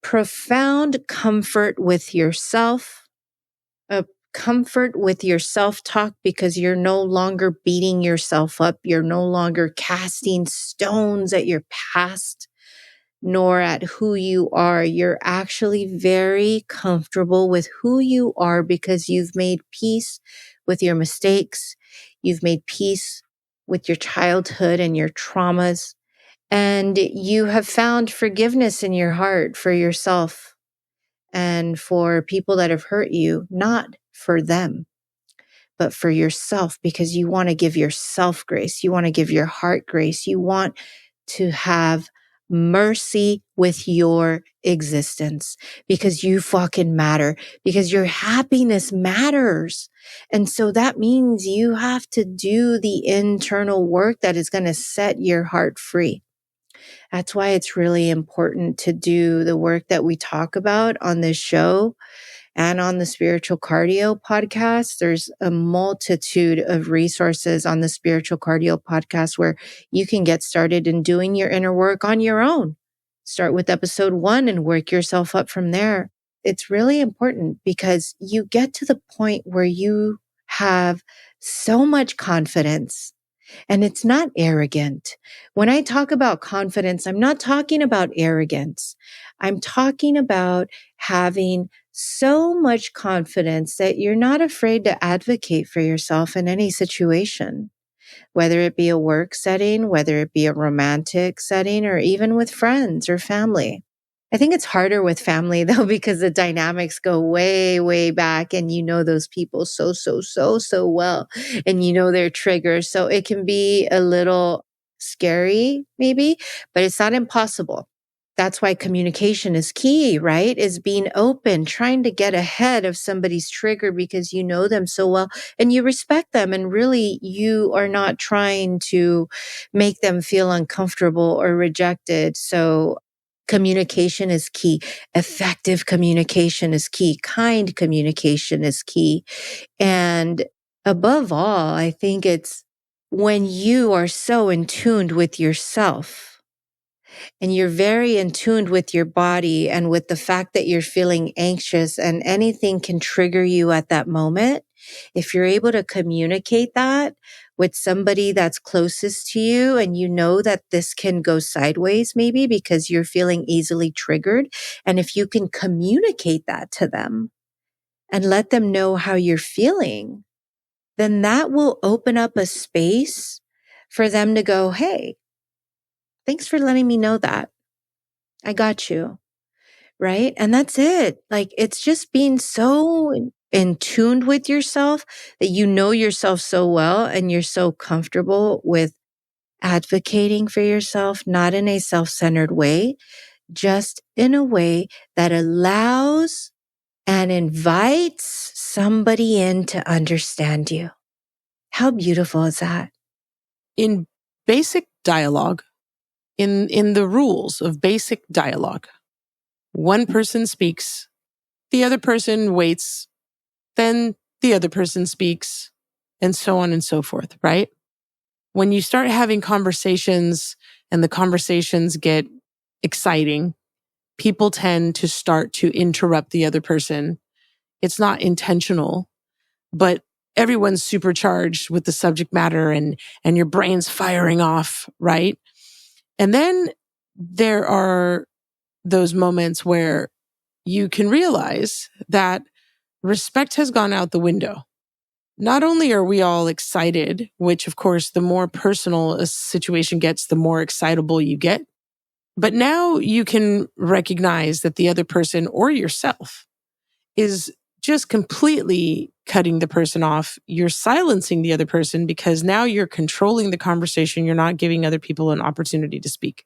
profound comfort with yourself, a comfort with your self-talk because you're no longer beating yourself up. You're no longer casting stones at your past nor at who you are. You're actually very comfortable with who you are because you've made peace with your mistakes. You've made peace with your childhood and your traumas. And you have found forgiveness in your heart for yourself and for people that have hurt you, not for them, but for yourself, because you want to give yourself grace. You want to give your heart grace. You want to have mercy with your existence because you fucking matter, because your happiness matters. And so that means you have to do the internal work that is going to set your heart free. That's why it's really important to do the work that we talk about on this show and on the Spiritual Cardio podcast. There's a multitude of resources on the Spiritual Cardio podcast where you can get started in doing your inner work on your own. Start with episode 1 and work yourself up from there. It's really important because you get to the point where you have so much confidence. And it's not arrogant. When I talk about confidence, I'm not talking about arrogance. I'm talking about having so much confidence that you're not afraid to advocate for yourself in any situation, whether it be a work setting, whether it be a romantic setting, or even with friends or family. I think it's harder with family though, because the dynamics go way, way back and you know those people so well and you know their triggers. So it can be a little scary maybe, but it's not impossible. That's why communication is key, right? Is being open, trying to get ahead of somebody's trigger because you know them so well and you respect them. And really, you are not trying to make them feel uncomfortable or rejected. So communication is key. Effective communication is key. Kind communication is key. And above all, I think it's when you are so in tune with yourself and you're very in tune with your body and with the fact that you're feeling anxious and anything can trigger you at that moment. If you're able to communicate that with somebody that's closest to you and you know that this can go sideways maybe because you're feeling easily triggered. And if you can communicate that to them and let them know how you're feeling, then that will open up a space for them to go, hey, thanks for letting me know that. I got you. Right. And that's it. Like, it's just being so in tuned with yourself that you know yourself so well and you're so comfortable with advocating for yourself, not in a self-centered way, just in a way that allows and invites somebody in to understand you. How beautiful is that? In basic dialogue, in the rules of basic dialogue, one person speaks, the other person waits, then the other person speaks, and so on and so forth, right? When you start having conversations and the conversations get exciting, people tend to start to interrupt the other person. It's not intentional, but everyone's supercharged with the subject matter and your brain's firing off, right? And then there are those moments where you can realize that respect has gone out the window. Not only are we all excited, which of course, the more personal a situation gets, the more excitable you get. But now you can recognize that the other person or yourself is just completely cutting the person off. You're silencing the other person because now you're controlling the conversation. You're not giving other people an opportunity to speak.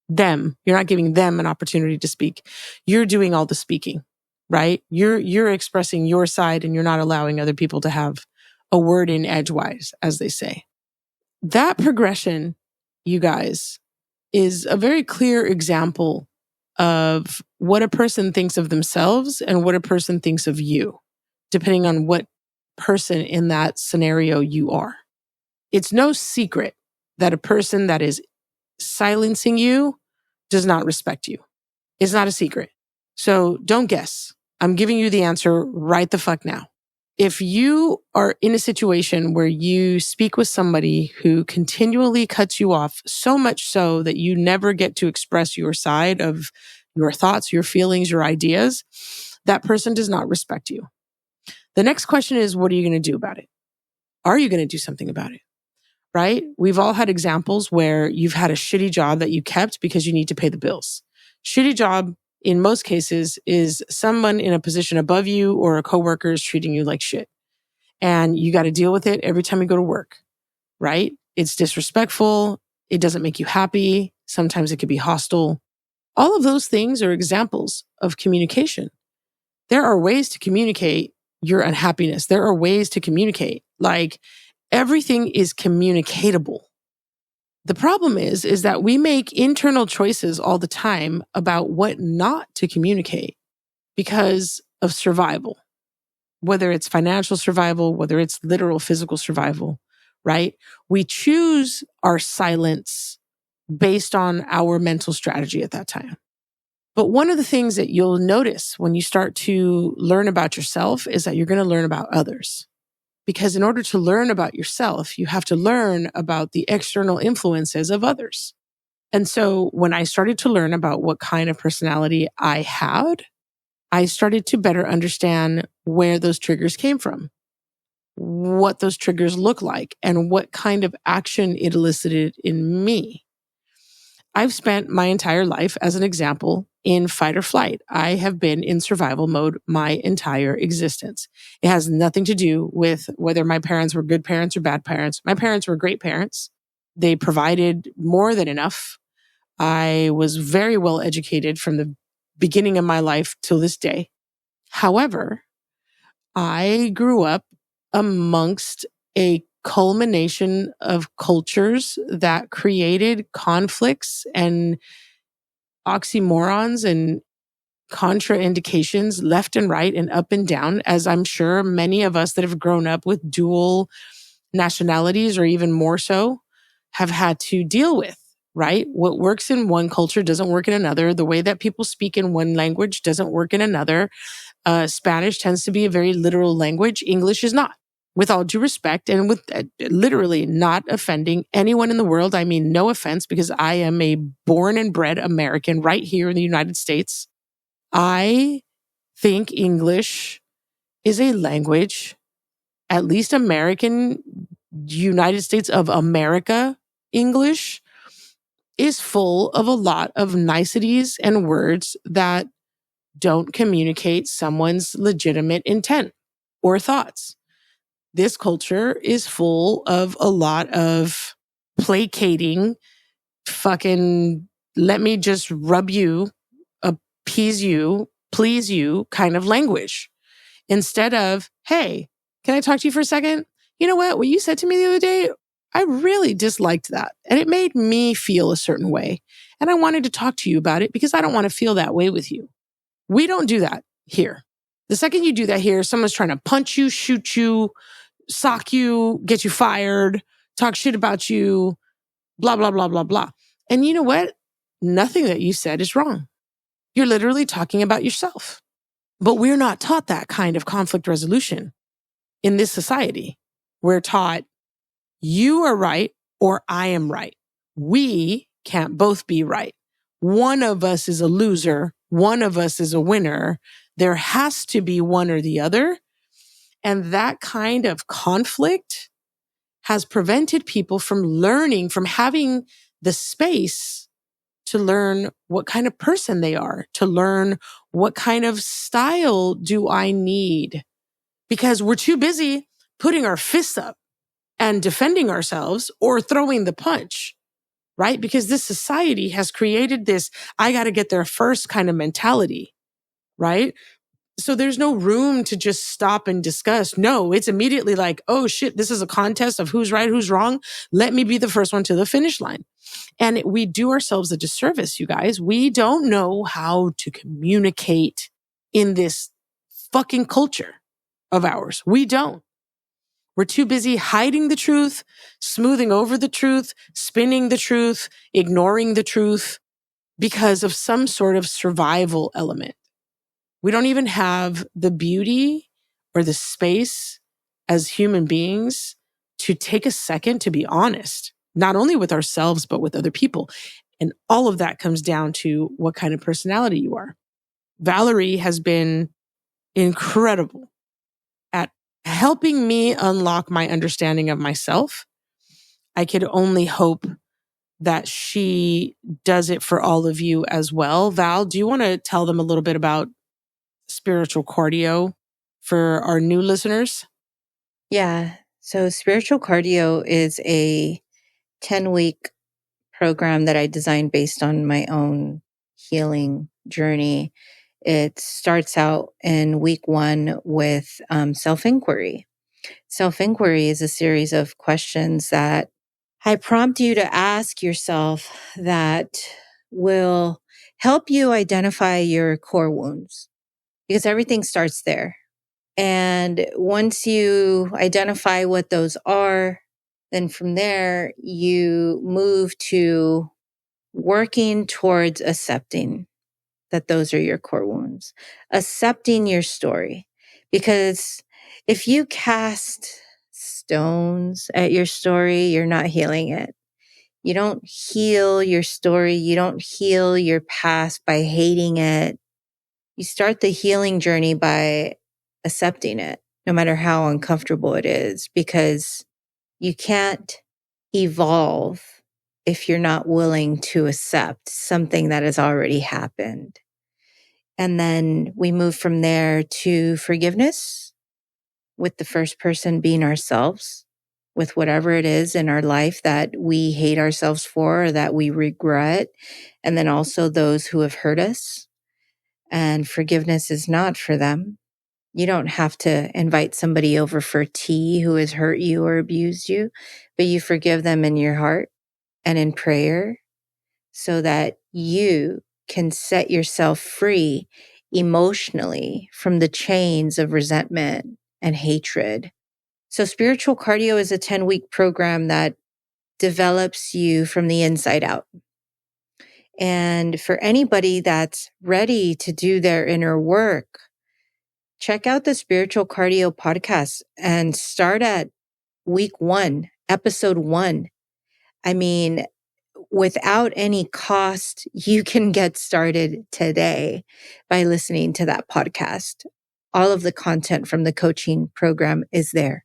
You're not giving them an opportunity to speak. You're doing all the speaking, right? You're expressing your side and you're not allowing other people to have a word in edgewise, as they say. That progression, you guys, is a very clear example of what a person thinks of themselves and what a person thinks of you, depending on what person in that scenario you are. It's no secret that a person that is silencing you does not respect you. It's not a secret. So don't guess. I'm giving you the answer right the fuck now. If you are in a situation where you speak with somebody who continually cuts you off, so much so that you never get to express your side of your thoughts, your feelings, your ideas, that person does not respect you. The next question is, what are you going to do about it? Are you going to do something about it? Right? We've all had examples where you've had a shitty job that you kept because you need to pay the bills. Shitty job, in most cases, is someone in a position above you or a coworker is treating you like shit. And you got to deal with it every time you go to work, right? It's disrespectful. It doesn't make you happy. Sometimes it could be hostile. All of those things are examples of communication. There are ways to communicate your unhappiness. There are ways to communicate. Like, everything is communicatable. The problem is that we make internal choices all the time about what not to communicate because of survival, whether it's financial survival, whether it's literal physical survival, right? We choose our silence based on our mental strategy at that time. But one of the things that you'll notice when you start to learn about yourself is that you're going to learn about others. Because in order to learn about yourself, you have to learn about the external influences of others. And so when I started to learn about what kind of personality I had, I started to better understand where those triggers came from, what those triggers look like, and what kind of action it elicited in me. I've spent my entire life, as an example, in fight or flight. I have been in survival mode my entire existence. It has nothing to do with whether my parents were good parents or bad parents. My parents were great parents. They provided more than enough. I was very well educated from the beginning of my life till this day. However, I grew up amongst a culmination of cultures that created conflicts and oxymorons and contraindications left and right and up and down, as I'm sure many of us that have grown up with dual nationalities or even more so have had to deal with, right? What works in one culture doesn't work in another. The way that people speak in one language doesn't work in another. Spanish tends to be a very literal language. English is not. with all due respect and with literally not offending anyone in the world. I mean, no offense, because I am a born and bred American right here in the United States. I think English is a language, at least American, United States of America English is full of a lot of niceties and words that don't communicate someone's legitimate intent or thoughts. This culture is full of a lot of placating, fucking, let me just rub you, appease you, please you kind of language. Instead of, hey, can I talk to you for a second? You know what you said to me the other day, I really disliked that. And it made me feel a certain way. And I wanted to talk to you about it because I don't want to feel that way with you. We don't do that here. The second you do that here, someone's trying to punch you, shoot you, sock you, get you fired, talk shit about you, blah, blah, blah, blah, blah. And you know what? Nothing that you said is wrong. You're literally talking about yourself. But we're not taught that kind of conflict resolution in this society. We're taught you are right or I am right. We can't both be right. One of us is a loser. One of us is a winner. There has to be one or the other. And that kind of conflict has prevented people from learning, from having the space to learn what kind of person they are, to learn what kind of style do I need, because we're too busy putting our fists up and defending ourselves or throwing the punch, right? Because this society has created this, I got to get there first kind of mentality, right? So there's no room to just stop and discuss. No, it's immediately like, oh shit, this is a contest of who's right, who's wrong. Let me be the first one to the finish line. And we do ourselves a disservice, you guys. We don't know how to communicate in this fucking culture of ours. We don't. We're too busy hiding the truth, smoothing over the truth, spinning the truth, ignoring the truth because of some sort of survival element. We don't even have the beauty or the space as human beings to take a second to be honest, not only with ourselves, but with other people. And all of that comes down to what kind of personality you are. Valerie has been incredible at helping me unlock my understanding of myself. I could only hope that she does it for all of you as well. Val, do you want to tell them a little bit about spiritual cardio for our new listeners? Yeah. So spiritual cardio is a 10-week program that I designed based on my own healing journey. It starts out in week 1 with self-inquiry. Self-inquiry is a series of questions that I prompt you to ask yourself that will help you identify your core wounds, because everything starts there. And once you identify what those are, then from there, you move to working towards accepting that those are your core wounds, accepting your story. Because if you cast stones at your story, you're not healing it. You don't heal your story. You don't heal your past by hating it. You start the healing journey by accepting it, no matter how uncomfortable it is, because you can't evolve if you're not willing to accept something that has already happened. And then we move from there to forgiveness, with the first person being ourselves, with whatever it is in our life that we hate ourselves for or that we regret. And then also those who have hurt us. And forgiveness is not for them. You don't have to invite somebody over for tea who has hurt you or abused you, but you forgive them in your heart and in prayer so that you can set yourself free emotionally from the chains of resentment and hatred. So spiritual cardio is a 10-week program that develops you from the inside out. And for anybody that's ready to do their inner work, check out the Spiritual Cardio podcast and start at week 1, episode 1. I mean, without any cost, you can get started today by listening to that podcast. All of the content from the coaching program is there.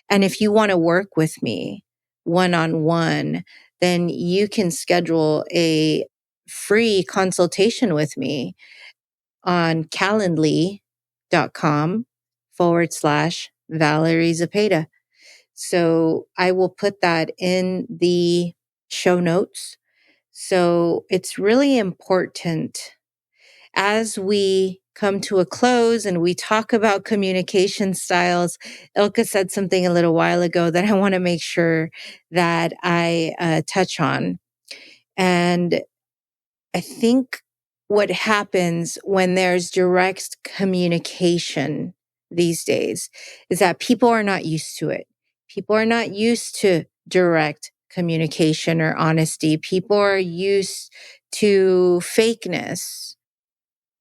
And if you want to work with me one-on-one, then you can schedule a free consultation with me on calendly.com/Valerie Zepeda. So I will put that in the show notes. So it's really important as we come to a close and we talk about communication styles. Ilka said something a little while ago that I want to make sure that I touch on. And I think what happens when there's direct communication these days is that people are not used to it. People are not used to direct communication or honesty. People are used to fakeness.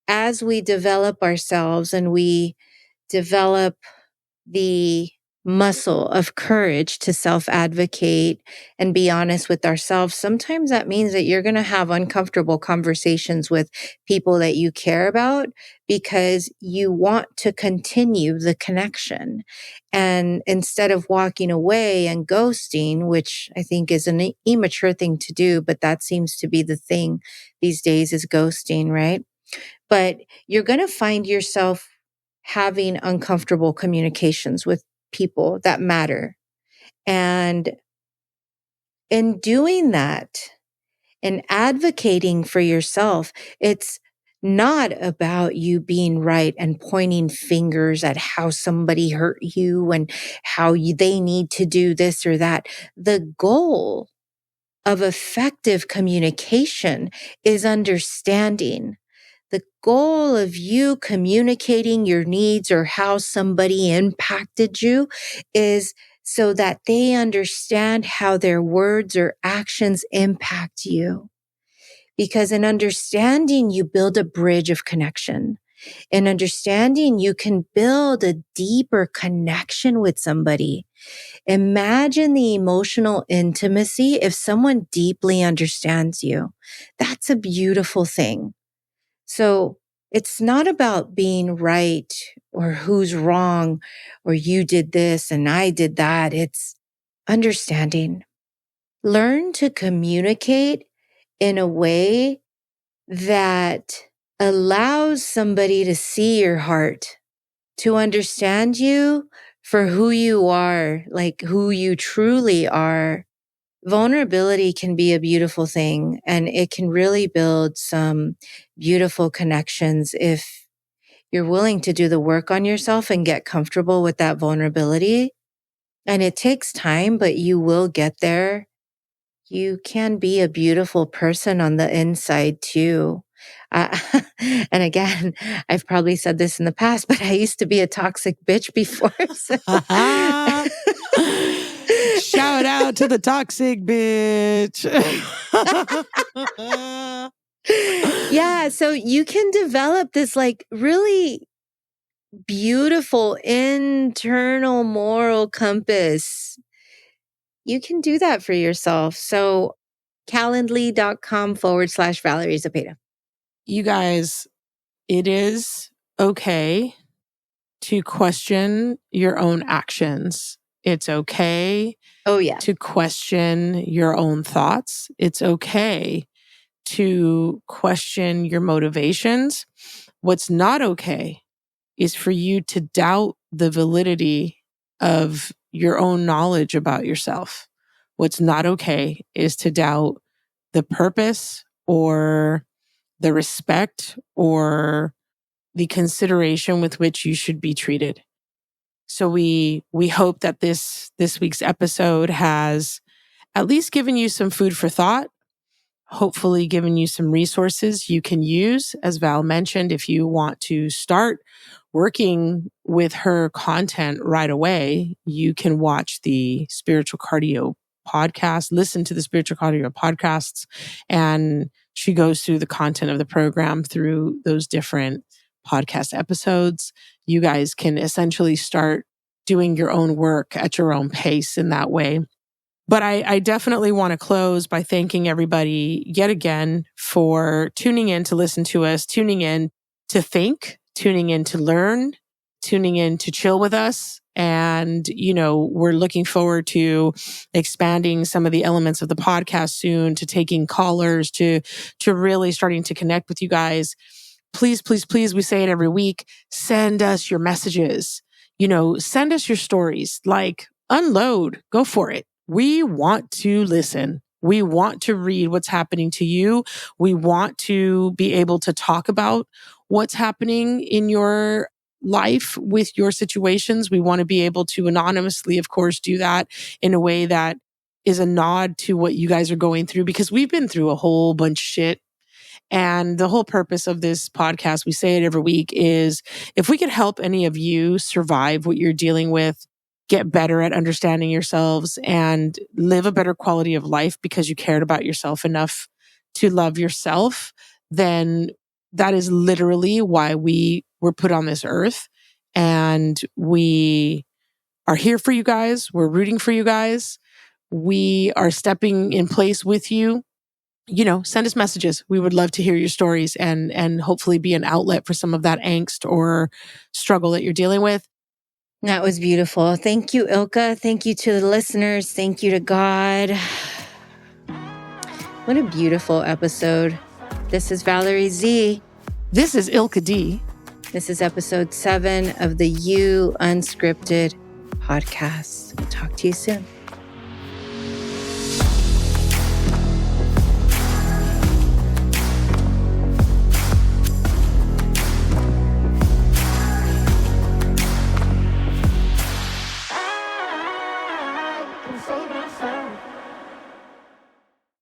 As we develop ourselves and we develop the muscle of courage to self-advocate and be honest with ourselves, sometimes that means that you're going to have uncomfortable conversations with people that you care about because you want to continue the connection. And instead of walking away and ghosting, which I think is an immature thing to do, but that seems to be the thing these days is ghosting, right? But you're going to find yourself having uncomfortable communications with people that matter. And in doing that and advocating for yourself, it's not about you being right and pointing fingers at how somebody hurt you and how they need to do this or that. The goal of effective communication is understanding. The goal of you communicating your needs or how somebody impacted you is so that they understand how their words or actions impact you. Because in understanding, you build a bridge of connection. In understanding, you can build a deeper connection with somebody. Imagine the emotional intimacy if someone deeply understands you. That's a beautiful thing. So it's not about being right or who's wrong or you did this and I did that. It's understanding. Learn to communicate in a way that allows somebody to see your heart, to understand you for who you are, like who you truly are. Vulnerability can be a beautiful thing, and it can really build some beautiful connections if you're willing to do the work on yourself and get comfortable with that vulnerability. And it takes time, but you will get there. You can be a beautiful person on the inside too. Uh, and again, I've probably said this in the past, but I used to be a toxic bitch before. So. Shout out to the toxic bitch. Yeah, so you can develop this like really beautiful internal moral compass. You can do that for yourself. So calendly.com/Valerie Zepeda. You guys, it is okay to question your own actions. It's okay Oh, yeah. to question your own thoughts. It's okay to question your motivations. What's not okay is for you to doubt the validity of your own knowledge about yourself. What's not okay is to doubt the purpose or the respect or the consideration with which you should be treated. So we hope that this week's episode has at least given you some food for thought, hopefully given you some resources you can use. As Val mentioned, if you want to start working with her content right away, you can watch the Spiritual Cardio podcast, listen to the Spiritual Cardio podcasts, and she goes through the content of the program through those different podcast episodes. You guys can essentially start doing your own work at your own pace in that way. But I definitely want to close by thanking everybody yet again for tuning in to listen to us, tuning in to think, tuning in to learn, tuning in to chill with us. And, we're looking forward to expanding some of the elements of the podcast soon, to taking callers, to really starting to connect with you guys. Please, please, please, we say it every week, send us your messages. Send us your stories, unload, go for it. We want to listen. We want to read what's happening to you. We want to be able to talk about what's happening in your life with your situations. We want to be able to anonymously, of course, do that in a way that is a nod to what you guys are going through, because we've been through a whole bunch of shit. And the whole purpose of this podcast, we say it every week, is if we could help any of you survive what you're dealing with, get better at understanding yourselves, and live a better quality of life because you cared about yourself enough to love yourself, then that is literally why we were put on this earth. And we are here for you guys. We're rooting for you guys. We are stepping in place with you. Send us messages. We would love to hear your stories and hopefully be an outlet for some of that angst or struggle that you're dealing with. That was beautiful. Thank you, Ilka. Thank you to the listeners. Thank you to God. What a beautiful episode. This is Valerie Z. This is Ilka D. This is episode 7 of the You Unscripted podcast. We'll talk to you soon.